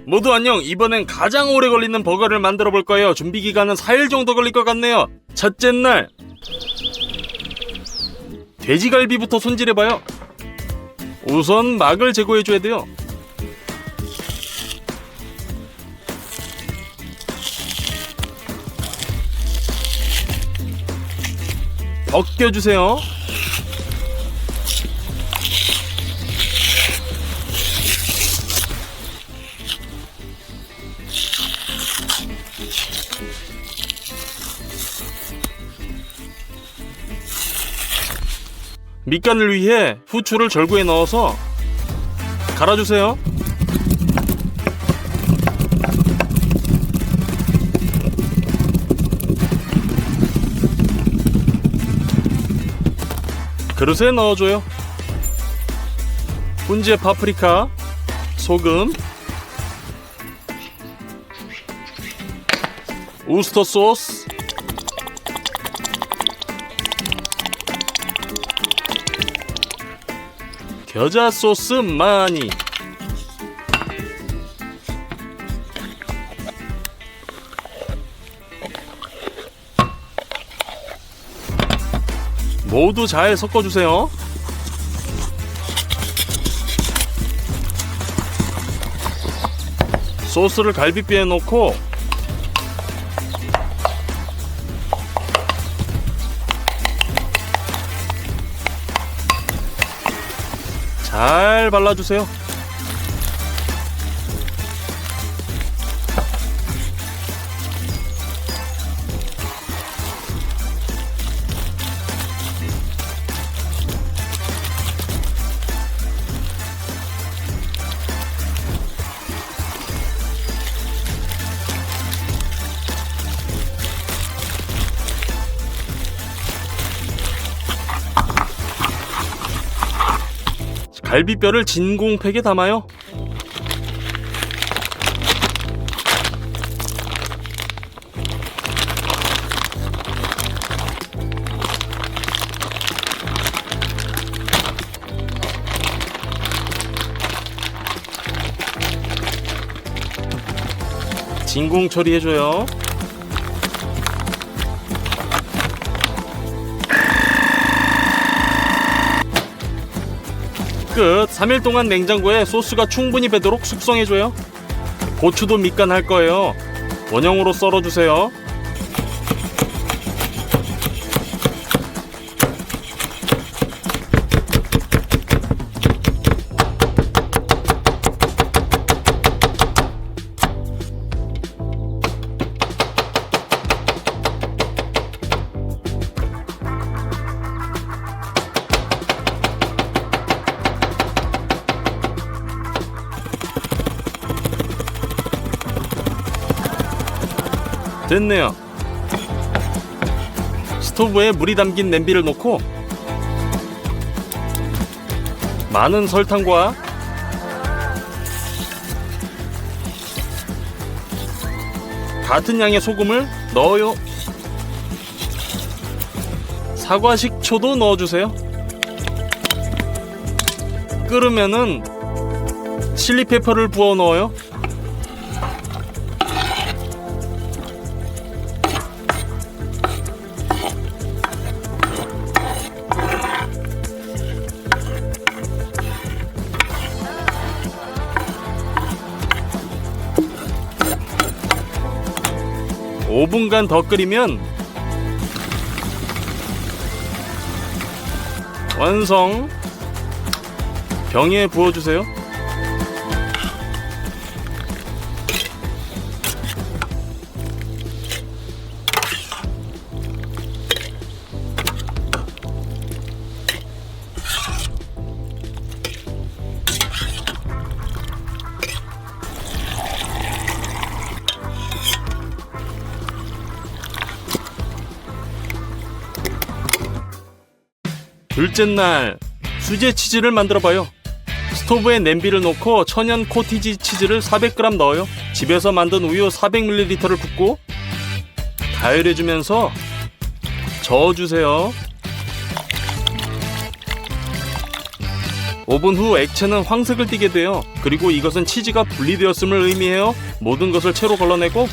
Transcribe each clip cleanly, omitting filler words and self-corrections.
모두 안녕. 이번엔 가장 오래 걸리는 버거를 만들어 볼 거예요. 준비 기간은 4일 정도 걸릴 것 같네요. 첫째 날, 돼지갈비부터 손질해봐요. 우선 막을 제거해줘야 돼요. 벗겨주세요. 밑간을 위해 후추를 절구에 넣어서 갈아주세요. 그릇에 넣어줘요. 훈제 파프리카, 소금, 우스터 소스, 겨자 소스 많이, 모두 잘 섞어주세요. 소스를 갈비뼈에 넣고 잘 발라주세요. 갈비뼈를 진공팩에 담아요. 진공 처리해줘요. 끝. 3일 동안 냉장고에 소스가 충분히 배도록 숙성해줘요. 고추도 밑간할 거예요. 원형으로 썰어주세요. 됐네요. 스토브에 물이 담긴 냄비를 놓고 많은 설탕과 같은 양의 소금을 넣어요. 사과 식초도 넣어주세요. 끓으면은 칠리페퍼를 부어 넣어요. 오 5분간 더 끓이면 완성. 병에 부어주세요. 둘째 날 수제 치즈를 만들어봐요. 스토브에 냄비를 놓고 천연 코티지 치즈를 400g 넣어요. 집에서 만든 우유 400ml를 붓고 가열해주면서 저어주세요. 오븐 후 액체는 황색을 띠게 돼요. 그리고 이것은 치즈가 분리되었음을 의미해요. 모든 것을 채로 걸러내고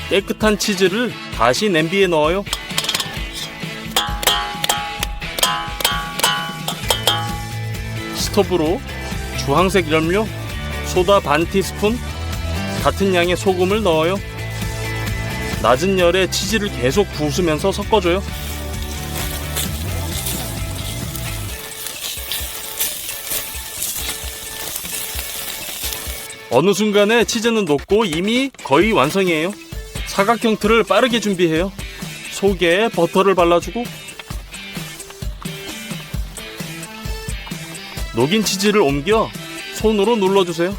깨끗한 치즈를 다시 냄비에 넣어요. 스토브로 주황색 염료, 소다 반 티스푼, 같은 양의 소금을 넣어요. 낮은 열에 치즈를 계속 부수면서 섞어줘요. 어느 순간에 치즈는 녹고 이미 거의 완성이에요. 사각형 틀을 빠르게 준비해요. 속에 버터를 발라주고 녹인 치즈를 옮겨 손으로 눌러주세요.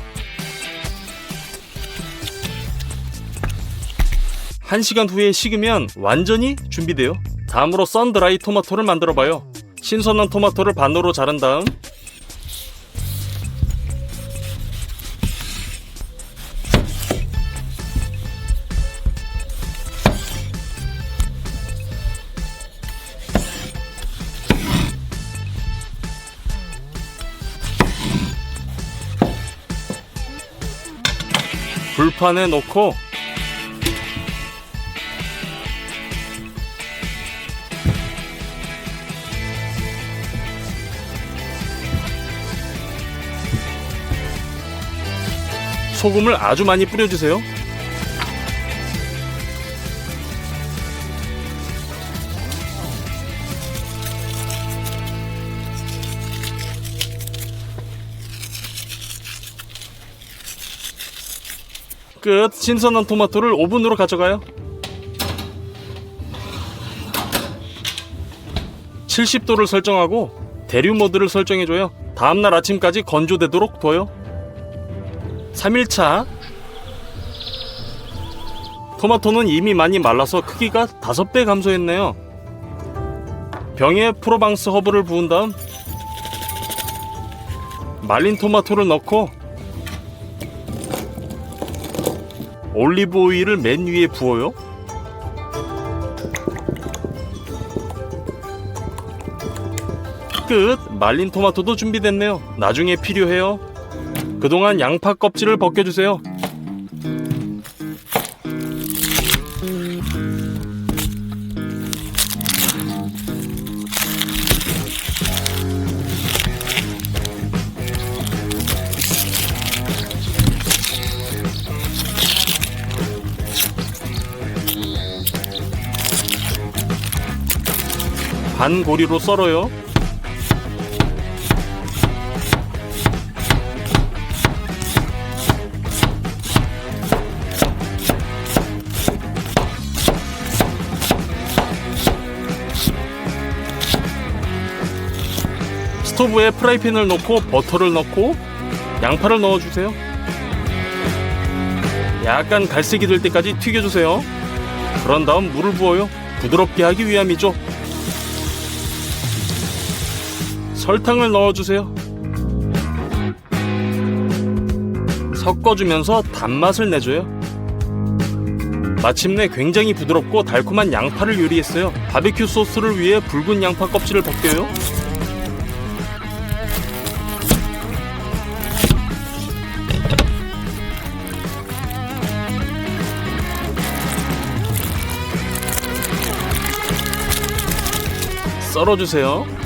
1시간 후에 식으면 완전히 준비돼요. 다음으로 썬드라이 토마토를 만들어봐요. 신선한 토마토를 반으로 자른 다음 불판에 놓고 소금을 아주 많이 뿌려주세요. 끝. 신선한 토마토를 오븐으로 가져가요. 70도를 설정하고 대류 모드를 설정해줘요. 다음날 아침까지 건조되도록 둬요. 3일차 토마토는 이미 많이 말라서 크기가 5배 감소했네요. 병에 프로방스 허브를 부은 다음 말린 토마토를 넣고 올리브 오일을 맨 위에 부어요. 끝! 말린 토마토도 준비됐네요. 나중에 필요해요. 그동안 양파 껍질을 벗겨주세요. 반고리로 썰어요. 스토브에 프라이팬을 놓고 버터를 넣고 양파를 넣어주세요. 약간 갈색이 될 때까지 튀겨주세요. 그런 다음 물을 부어요. 부드럽게 하기 위함이죠. 설탕을 넣어주세요. 섞어주면서 단맛을 내줘요. 마침내 굉장히 부드럽고 달콤한 양파를 요리했어요. 바비큐 소스를 위해 붉은 양파 껍질을 벗겨요. 썰어주세요.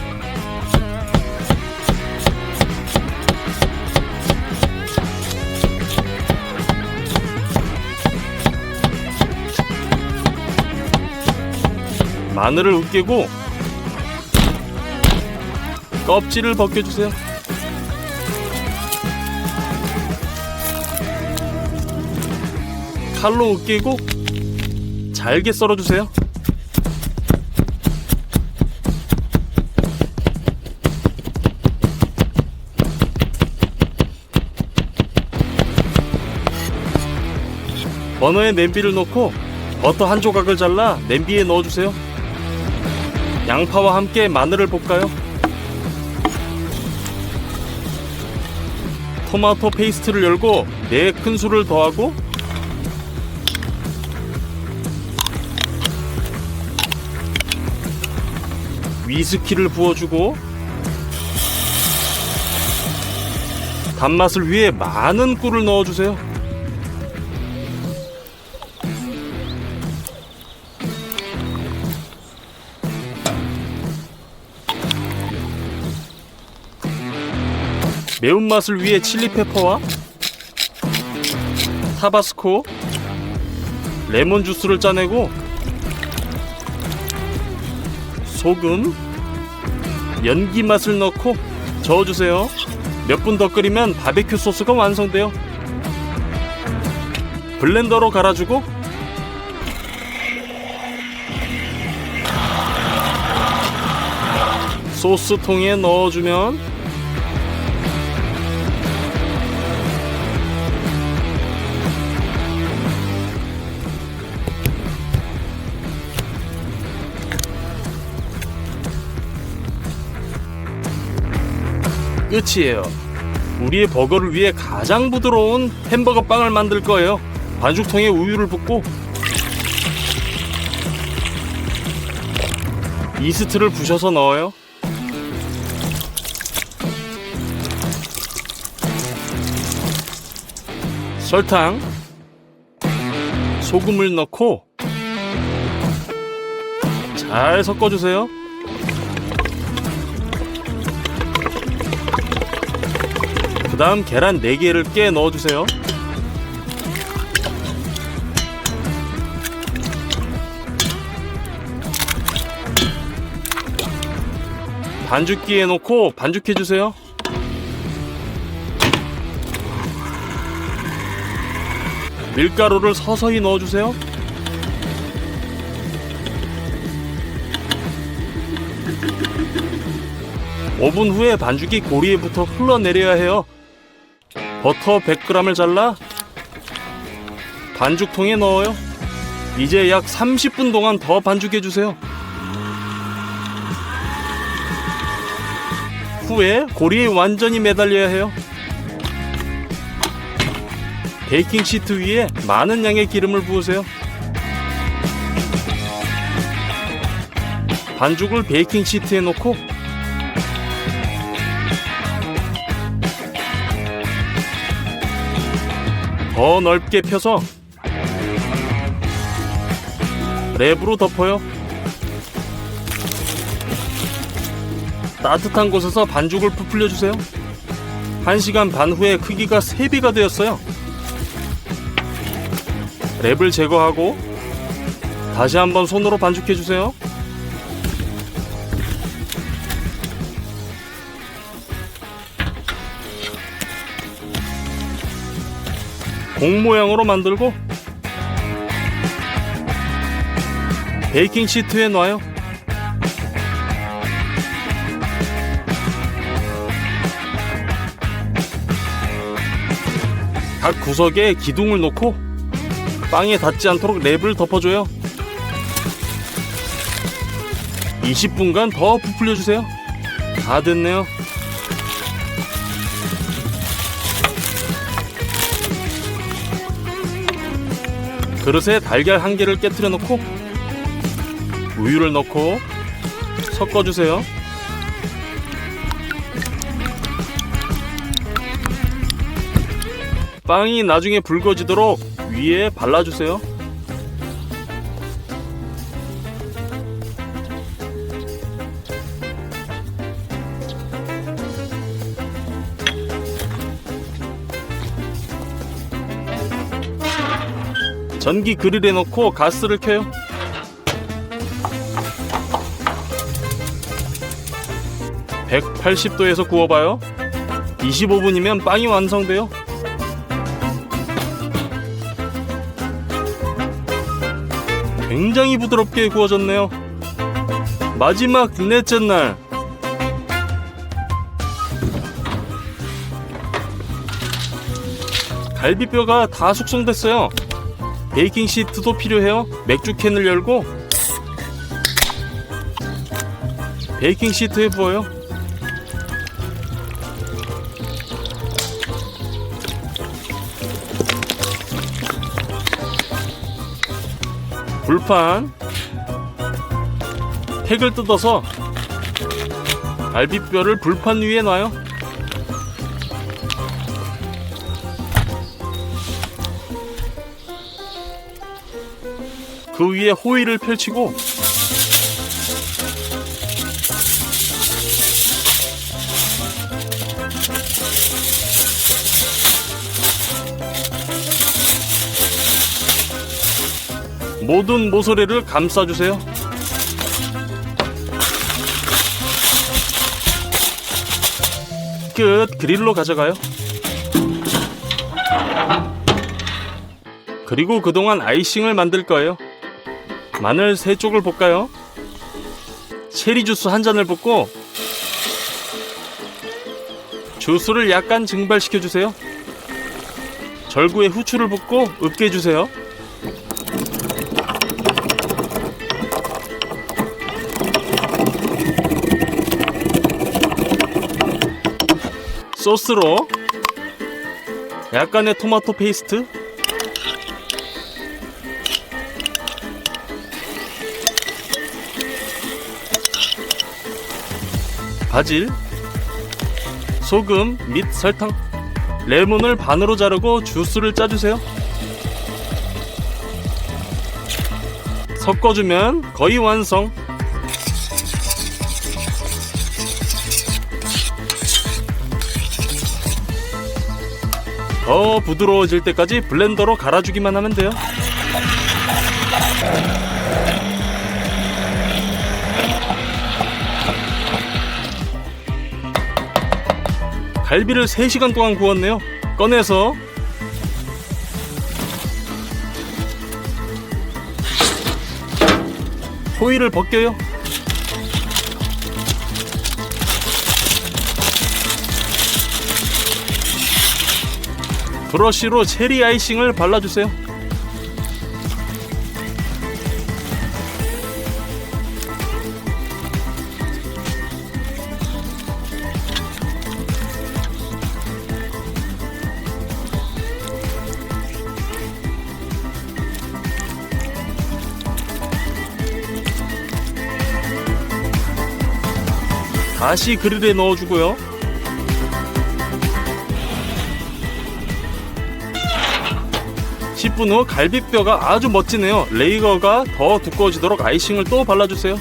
마늘을 으깨고 껍질을 벗겨주세요. 칼로 으깨고 잘게 썰어주세요. 버너에 냄비를 놓고 버터 한 조각을 잘라 냄비에 넣어주세요. 양파와 함께 마늘을 볶아요. 토마토 페이스트를 열고 4큰술을 더하고 위스키를 부어주고 단맛을 위해 많은 꿀을 넣어주세요. 매운맛을 위해 칠리페퍼와 타바스코, 레몬 주스를 짜내고 소금, 연기 맛을 넣고 저어주세요. 몇 분 더 끓이면 바베큐 소스가 완성돼요. 블렌더로 갈아주고 소스통에 넣어주면 끝이에요. 우리의 버거를 위해 가장 부드러운 햄버거 빵을 만들 거예요. 반죽통에 우유를 붓고 이스트를 부셔서 넣어요. 설탕, 소금을 넣고 잘 섞어주세요. 그 다음 계란 4개를 깨 넣어주세요. 반죽기에 넣고 반죽해주세요. 밀가루를 서서히 넣어주세요. (5분) 후에 반죽이 고리에부터 흘러내려야 해요. 버터 100g을 잘라 반죽통에 넣어요. 이제 약 30분 동안 더 반죽해주세요. 후에 고리에 완전히 매달려야 해요. 베이킹 시트 위에 많은 양의 기름을 부으세요. 반죽을 베이킹 시트에 놓고 더 넓게 펴서 랩으로 덮어요. 따뜻한 곳에서 반죽을 부풀려 주세요. 1시간 반 후에 크기가 3배가 되었어요. 랩을 제거하고 다시 한번 손으로 반죽해 주세요. 공 모양으로 만들고 베이킹 시트에 놔요. 각 구석에 기둥을 놓고 빵에 닿지 않도록 랩을 덮어줘요. 20분간 더 부풀려주세요. 다 됐네요. 그릇에 달걀 1개를 깨트려 놓고 우유를 넣고 섞어주세요. 빵이 나중에 붉어지도록 위에 발라주세요. 전기 그릴에 넣고 가스를 켜요. (180도에서) 구워봐요. 25분이면 빵이 완성돼요. 굉장히 부드럽게 구워졌네요. 마지막 넷째 날, 갈비뼈가 다 숙성됐어요. 베이킹 시트도 필요해요. 맥주 캔을 열고 베이킹 시트에 부어요. 불판 팩을 뜯어서 갈비뼈를 불판 위에 놔요. 그 위에 호일을 펼치고 모든 모서리를 감싸주세요. 끝. 그릴로 가져가요. 그리고 그동안 아이싱을 만들 거예요. 마늘 3쪽을 볶아요. 체리 주스 한 잔을 붓고 주스를 약간 증발시켜주세요. 절구에 후추를 붓고 으깨주세요. 소스로 약간의 토마토 페이스트, 바질, 소금 및 설탕, 레몬을 반으로 자르고 주스를 짜주세요. 섞어주면 거의 완성. 더 부드러워질 때까지 블렌더로 갈아주기만 하면 돼요. 갈비를 3시간 동안 구웠네요. 꺼내서 호일을 벗겨요. 브러쉬로 체리 아이싱을 발라주세요. 다시 그릴에 넣어주고요. (10분) 후 갈비뼈가 아주 멋지네요. 레이어가 더 두꺼워지도록 아이싱을 또 발라주세요.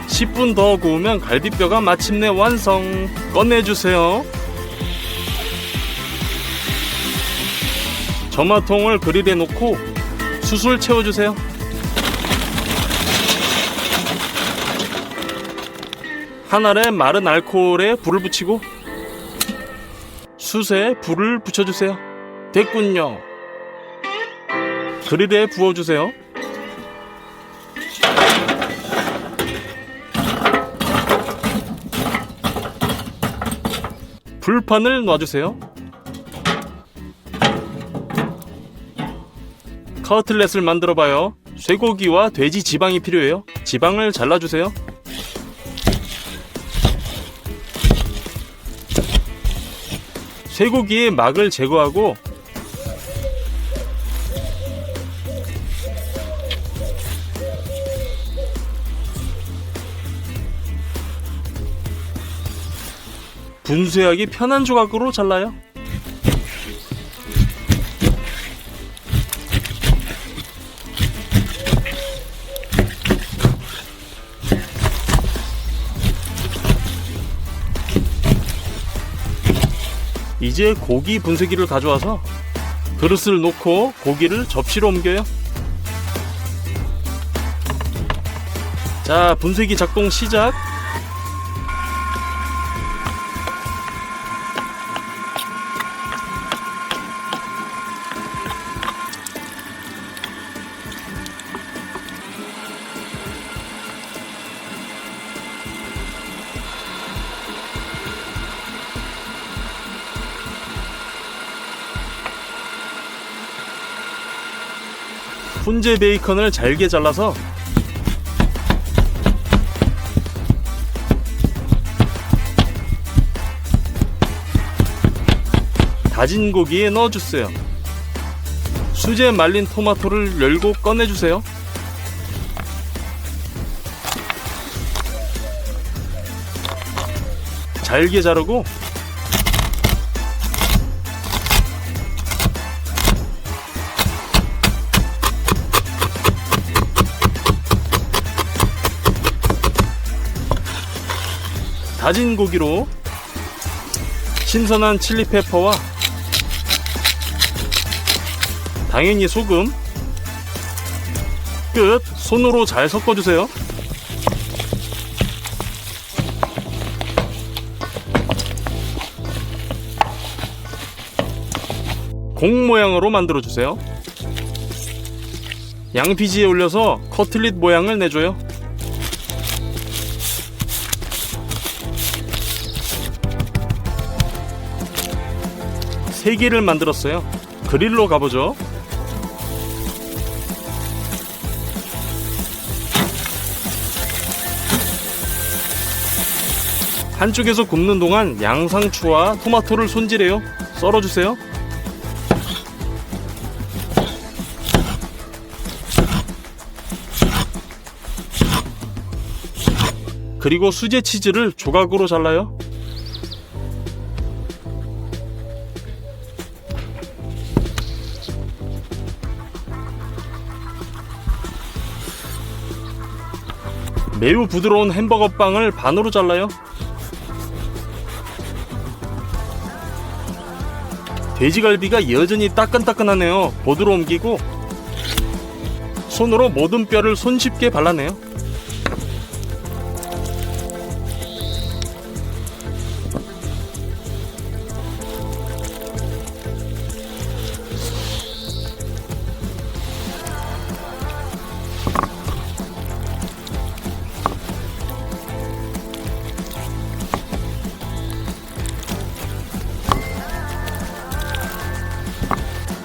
(10분) 더 구우면 갈비뼈가 마침내 완성. 꺼내주세요. 점화통을 그릴에 놓고 숯을 채워주세요. 한 알에 마른 알코올에 불을 붙이고 숯에 불을 붙여주세요. 됐군요. 그릴에 부어주세요. 불판을 놔주세요. 커틀렛을 만들어봐요. 쇠고기와 돼지 지방이 필요해요. 지방을 잘라주세요. 쇠고기의 막을 제거하고 분쇄하기 편한 조각으로 잘라요. 이제 고기 분쇄기를 가져와서 그릇을 놓고 고기를 접시로 옮겨요. 자, 분쇄기 작동 시작. 훈제 베이컨을 잘게 잘라서 다진 고기에 넣어주세요. 수제 말린 토마토를 열고 꺼내주세요. 잘게 자르고 다진 고기로 신선한 칠리페퍼와 당연히 소금, 끝. 손으로 잘 섞어주세요. 공 모양으로 만들어주세요. 양피지에 올려서 커틀릿 모양을 내줘요. 세 개를 만들었어요. 그릴로 가보죠. 한쪽에서 굽는 동안 양상추와 토마토를 손질해요. 썰어주세요. 그리고 수제 치즈를 조각으로 잘라요. 매우 부드러운 햄버거 빵을 반으로 잘라요. 돼지갈비가 여전히 따끈따끈하네요. 보드로 옮기고 손으로 모든 뼈를 손쉽게 발라내요.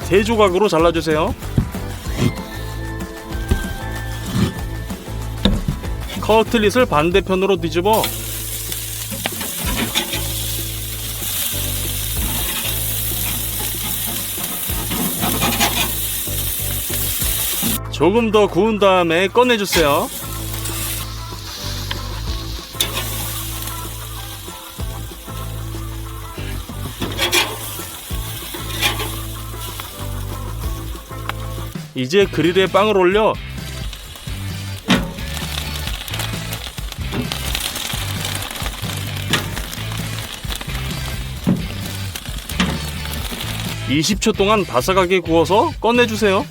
세 조각으로 잘라주세요. 커틀릿을 반대편으로 뒤집어 조금 더 구운 다음에 꺼내주세요. 이제 그릴에 빵을 올려 (20초) 동안 바삭하게 구워서 꺼내주세요.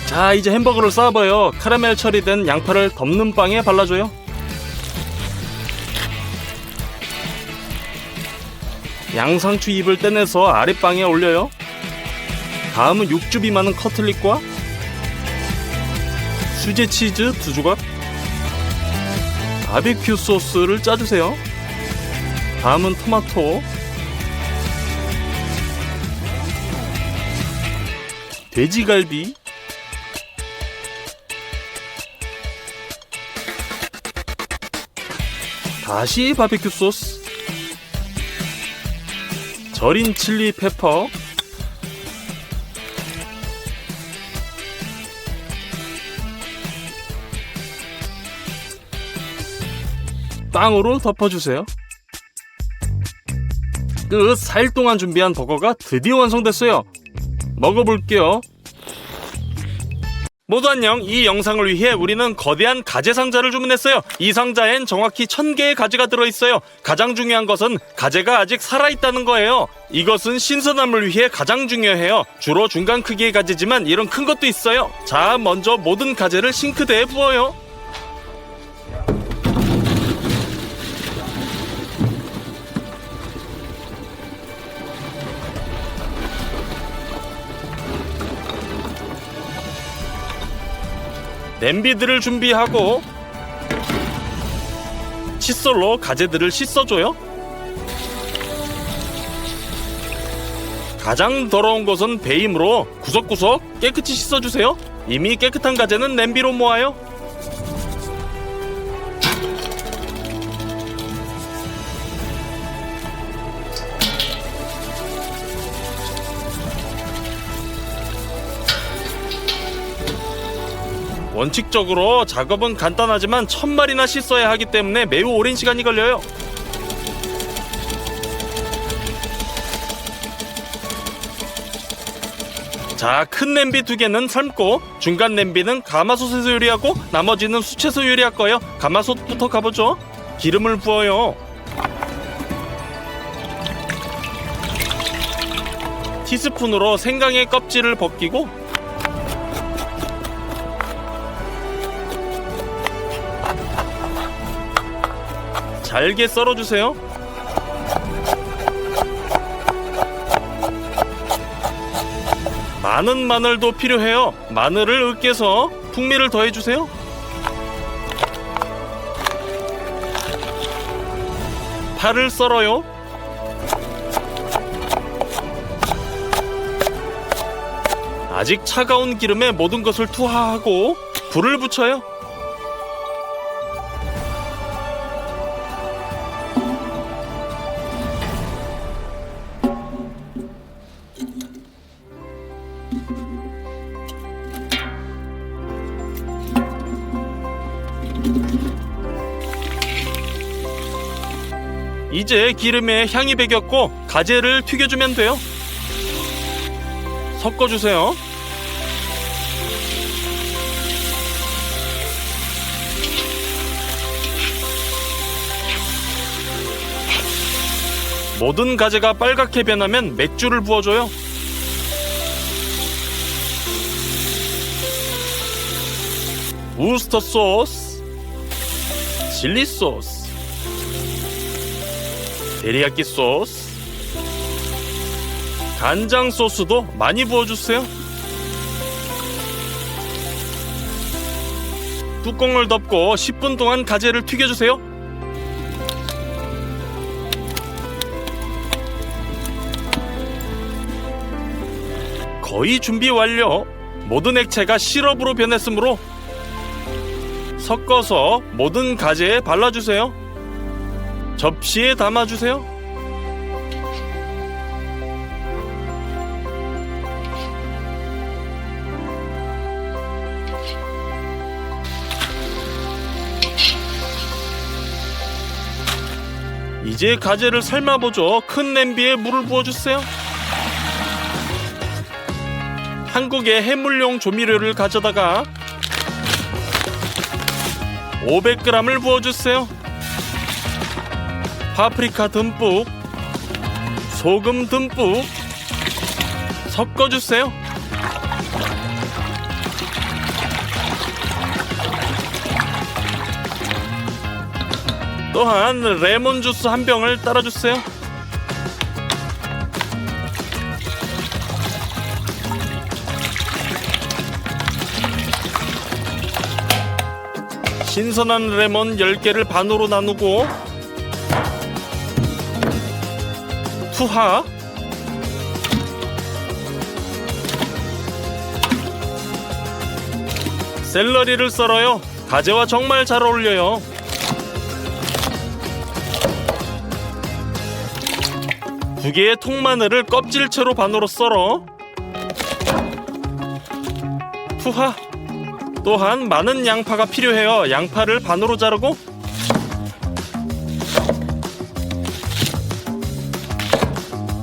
자, 이제 햄버거를 쌓아봐요. 카라멜 처리된 양파를 덮는 빵에 발라줘요. 양상추 잎을 떼내서 아랫빵에 올려요. 다음은 육즙이 많은 커틀릿과 수제 치즈 2조각, 바비큐 소스를 짜주세요. 다음은 토마토, 돼지갈비, 다시 바비큐 소스, 절인 칠리 페퍼, 빵으로 덮어주세요. 끝. 4일 동안 준비한 버거가 드디어 완성됐어요. 먹어볼게요. 모두 안녕. 이 영상을 위해 우리는 거대한 가재 상자를 주문했어요. 이 상자엔 정확히 1000개의 가재가 들어있어요. 가장 중요한 것은 가재가 아직 살아있다는 거예요. 이것은 신선함을 위해 가장 중요해요. 주로 중간 크기의 가재지만 이런 큰 것도 있어요. 자, 먼저 모든 가재를 싱크대에 부어요. 냄비들을 준비하고 칫솔로 가재들을 씻어줘요. 가장 더러운 것은 배임으로 구석구석 깨끗이 씻어주세요. 이미 깨끗한 가재는 냄비로 모아요. 원칙적으로 작업은 간단하지만 1000마리나 씻어야 하기 때문에 매우 오랜 시간이 걸려요. 자, 큰 냄비 2개는 삶고 중간 냄비는 가마솥에서 요리하고 나머지는 수채에서 요리할 거예요. 가마솥부터 가보죠. 기름을 부어요. 티스푼으로 생강의 껍질을 벗기고 잘게 썰어주세요. 많은 마늘도 필요해요. 마늘을 으깨서 풍미를 더해주세요. 파를 썰어요. 아직 차가운 기름에 모든 것을 투하하고 불을 붙여요. 이제 기름에 향이 배겼고 가재를 튀겨주면 돼요. 섞어주세요. 모든 가재가 빨갛게 변하면 맥주를 부어줘요. 우스터 소스, 칠리 소스, 데리야끼 소스, 간장 소스도 많이 부어주세요. 뚜껑을 덮고 10분 동안 가재를 튀겨주세요. 거의 준비 완료. 모든 액체가 시럽으로 변했으므로 섞어서 모든 가재에 발라주세요. 접시에 담아주세요. 이제 가재를 삶아보죠. 큰 냄비에 물을 부어주세요. 한국의 해물용 조미료를 가져다가 500g을 부어주세요. 파프리카 듬뿍, 소금 듬뿍 섞어주세요. 또한 레몬 주스 한 병을 따라주세요. 신선한 레몬 10개를 반으로 나누고 투하, 샐러리를 썰어요. 가재와 정말 잘 어울려요. 두 개의 통마늘을 껍질채로 반으로 썰어 투하. 또한 많은 양파가 필요해요. 양파를 반으로 자르고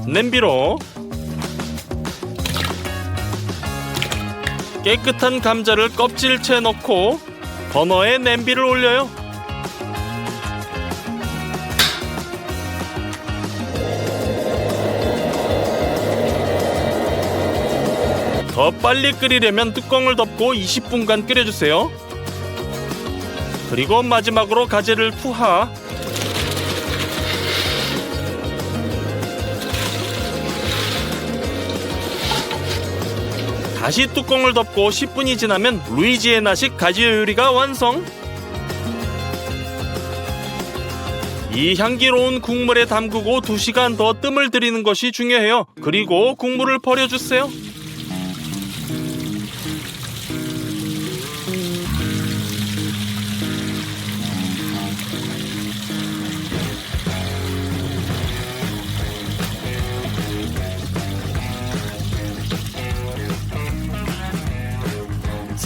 냄비로 깨끗한 감자를 껍질째 넣고 버너에 냄비를 올려요. 더 빨리 끓이려면 뚜껑을 덮고 20분간 끓여주세요. 그리고 마지막으로 가재를 투하. 다시 뚜껑을 덮고 10분이 지나면 루이지애나식 가재 요리가 완성. 이 향기로운 국물에 담그고 2시간 더 뜸을 들이는 것이 중요해요. 그리고 국물을 버려주세요.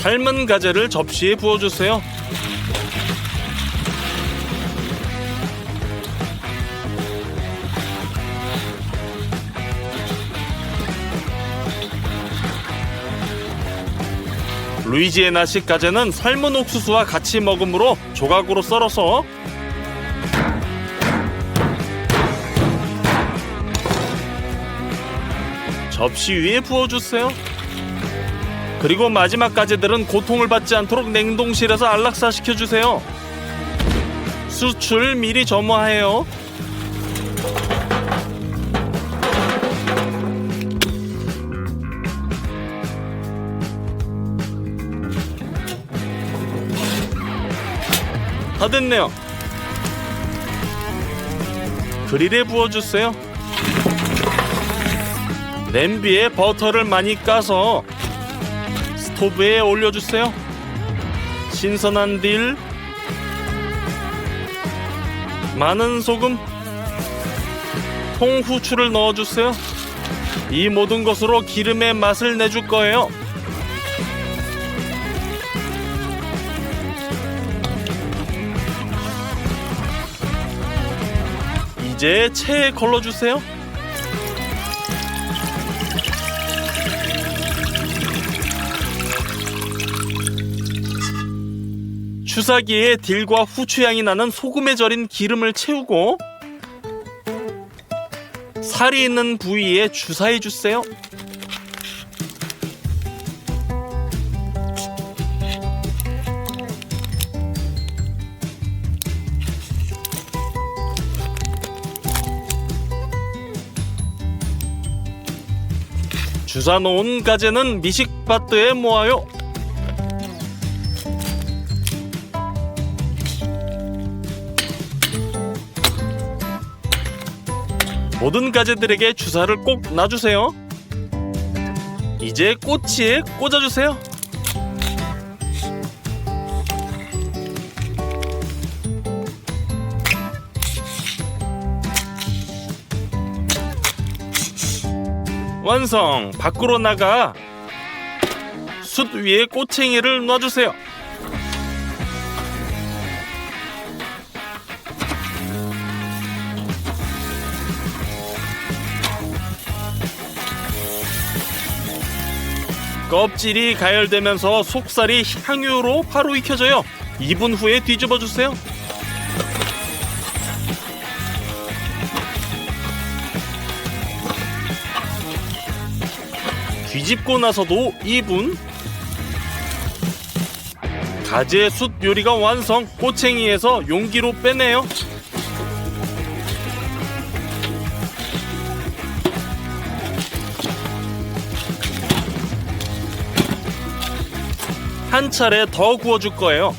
삶은 가재를 접시에 부어주세요. 루이지애나식 가재는 삶은 옥수수와 같이 먹으므로 조각으로 썰어서 접시 위에 부어주세요. 그리고 마지막 가재들은 고통을 받지 않도록 냉동실에서 안락사시켜주세요. 수출 미리 점화해요. 다 됐네요. 그릴에 부어주세요. 냄비에 버터를 많이 까서 스토브에 올려주세요. 신선한 딜, 많은 소금, 통후추를 넣어주세요. 이 모든 것으로 기름의 맛을 내줄 거예요. 이제 체에 걸러주세요. 주사기에 딜과 후추향이 나는 소금에 절인 기름을 채우고 살이 있는 부위에 주사해주세요. 주사 놓은 가재는 미식바트에 모아요. 모든 가재들에게 주사를 꼭 놔주세요. 이제 꼬치에 꽂아주세요. 완성! 밖으로 나가 숯 위에 꼬챙이를 놔주세요. 껍질이 가열되면서 속살이 향유로 바로 익혀져요. 2분 후에 뒤집어주세요. 뒤집고 나서도 2분. 가재 숯 요리가 완성. 꼬챙이에서 용기로 빼내요. 한 차례 더 구워줄 거예요.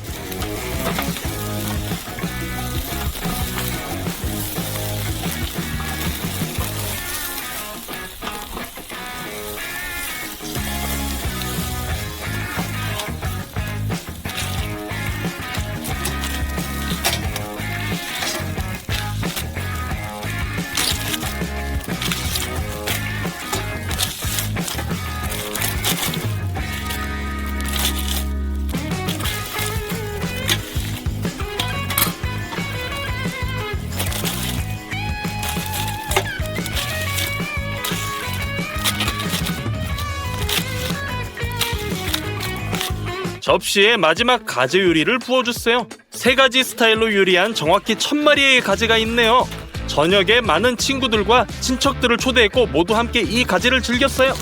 접시에 마지막 가재 요리를 부어주세요. 3가지 스타일로 요리한 정확히 1000마리의 가재가 있네요. 저녁에 많은 친구들과 친척들을 초대했고 모두 함께 이 가재를 즐겼어요.